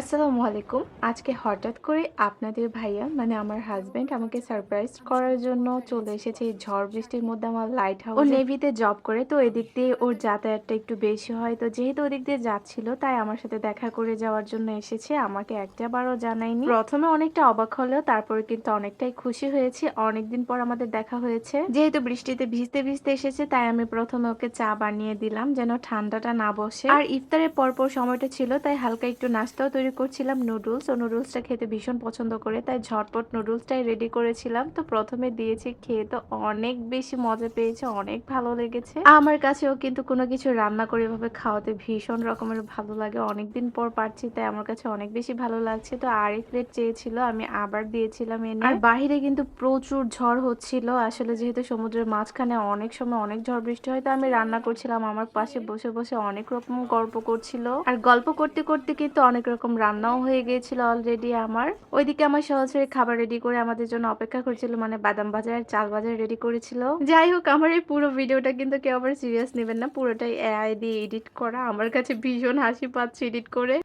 আসসালামু আলাইকুম। আজকে হঠাৎ করে আপনাদের ভাইয়া মানে আমার হাসব্যান্ড আমাকে সারপ্রাইজ করার জন্য চলে এসেছে এই ঝড় বৃষ্টির মধ্যে আমার লাইট হাউসে। ও নেভিতে জব করে, তো এদিক দিয়ে ওর যাতায়াতটা একটু বেশি হয়। তো যেহেতু ওদিক দিয়ে যাচ্ছিল তাই আমার সাথে দেখা করে যাওয়ার জন্য এসেছে। আমাকে একটাবারও জানায়নি। প্রথমে অনেকটা অবাক হলেও তারপরে কিন্তু অনেকটাই খুশি হয়েছি। অনেকদিন পর আমাদের দেখা হয়েছে। যেহেতু বৃষ্টিতে ভিজতে ভিজতে এসেছে তাই আমি প্রথমে ওকে চা বানিয়ে দিলাম যেন ঠান্ডাটা না বসে। আর ইফতারের পরপর সময়টা ছিল তাই হালকা একটু নাস্তাও তৈরি করছিলাম, নুডলস। ও নুডলসটা খেতে ভীষণ পছন্দ করে তাই ঝটপট নুডলসটাই রেডি করেছিলাম। তো প্রথমে দিয়েছি, খেয়ে তো অনেক বেশি মজা পেয়েছে, অনেক ভালো লেগেছে। আমার কাছেও কিন্তু কোনো কিছু রান্না করে এভাবে খাওয়াতে ভীষণ রকমের ভালো লাগে। অনেকদিন পর পাচ্ছি তাই আমার কাছে অনেক বেশি ভালো লাগছে। তো আরেক প্লেট চেয়েছিল, আমি আবার দিয়েছিলাম এনে। আর বাহিরে কিন্তু প্রচুর ঝড় হচ্ছিল। আসলে যেহেতু সমুদ্রের মাঝখানে অনেক সময় অনেক ঝড় বৃষ্টি হয়, তো আমি রান্না করছিলাম, আমার পাশে বসে বসে অনেক রকম গল্প করছিল। আর গল্প করতে করতে কিন্তু অনেক রকম রান্নাও হয়ে গিয়েছিল অলরেডি আমার। ওইদিকে আমার সহচরী খাবার রেডি করে আমাদের জন্য অপেক্ষা করছিল, মানে বাদাম ভাজা আর চাল ভাজা রেডি করেছিল। যাই হোক, আমার এই পুরো ভিডিওটা কিন্তু কেউ আবার সিরিয়াস নেবেন না, পুরোটাই এআই দিয়ে এডিট করা। আমার কাছে ভীষণ হাসি পাচ্ছে এডিট করে।